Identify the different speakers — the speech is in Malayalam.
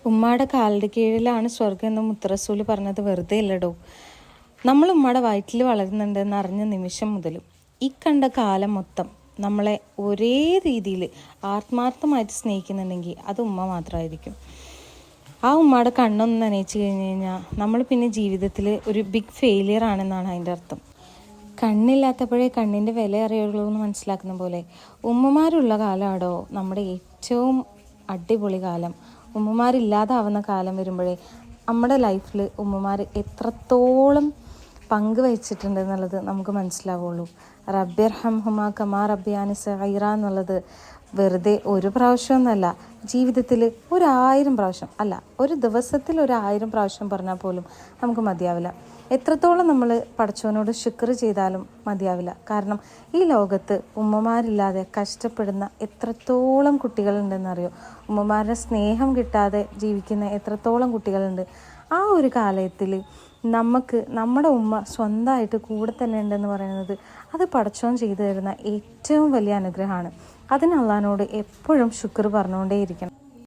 Speaker 1: ഉമ്മയുടെ കാലിൻ്റെ കീഴിലാണ് സ്വർഗം എന്ന് മുത്തറസൂല് പറഞ്ഞത് വെറുതെ ഇല്ലടോ. നമ്മൾ ഉമ്മയുടെ വയറ്റിൽ വളരുന്നുണ്ടെന്ന് അറിഞ്ഞ നിമിഷം മുതലും ഈ കണ്ട കാലം മൊത്തം നമ്മളെ ഒരേ രീതിയിൽ ആത്മാർത്ഥമായിട്ട് സ്നേഹിക്കുന്നുണ്ടെങ്കിൽ അത് ഉമ്മ മാത്രമായിരിക്കും. ആ ഉമ്മയുടെ കണ്ണൊന്ന് നനയിച്ചു കഴിഞ്ഞ് കഴിഞ്ഞാൽ നമ്മൾ പിന്നെ ജീവിതത്തിൽ ഒരു ബിഗ് ഫെയിലിയർ ആണെന്നാണ് അതിൻ്റെ അർത്ഥം. കണ്ണില്ലാത്തപ്പോഴേ കണ്ണിൻ്റെ വില അറിയുള്ളൂ എന്ന് മനസ്സിലാക്കുന്ന പോലെ ഉമ്മമാരുള്ള കാലമാണോ നമ്മുടെ ഏറ്റവും അടിപൊളി കാലം. ഉമ്മമാരില്ലാതാവുന്ന കാലം വരുമ്പോഴേ നമ്മുടെ ലൈഫിൽ ഉമ്മമാർ എത്രത്തോളം പങ്ക് വഹിച്ചിട്ടുണ്ട് എന്നുള്ളത് നമുക്ക് മനസ്സിലാവുള്ളൂ. റബ്ബിർഹംഹുമാ കമാ റബ്ബിയാനി സഗീറ എന്നുള്ളത് വെറുതെ ഒരു പ്രാവശ്യമൊന്നുമല്ല, ജീവിതത്തിൽ 1000 പ്രാവശ്യം അല്ല, ഒരു ദിവസത്തിൽ 1000 പ്രാവശ്യം പറഞ്ഞാൽ പോലും നമുക്ക് മതിയാവില്ല. എത്രത്തോളം നമ്മൾ പടച്ചവനോട് ശുക്ർ ചെയ്താലും മതിയാവില്ല. കാരണം ഈ ലോകത്ത് ഉമ്മമാരില്ലാതെ കഷ്ടപ്പെടുന്ന എത്രത്തോളം കുട്ടികളുണ്ടെന്നറിയോ? ഉമ്മമാരുടെ സ്നേഹം കിട്ടാതെ ജീവിക്കുന്ന എത്രത്തോളം കുട്ടികളുണ്ട്. ആ ഒരു കാലത്തിൽ നമുക്ക് നമ്മുടെ ഉമ്മ സ്വന്തമായിട്ട് കൂടെ തന്നെ ഉണ്ടെന്ന് പറയുന്നത് അത് പടച്ചവൻ ചെയ്തു തരുന്ന ഏറ്റവും വലിയ അനുഗ്രഹമാണ്. അതിന് അള്ളാഹിനോട് എപ്പോഴും ശുക്ർ പറഞ്ഞുകൊണ്ടേയിരിക്കണം.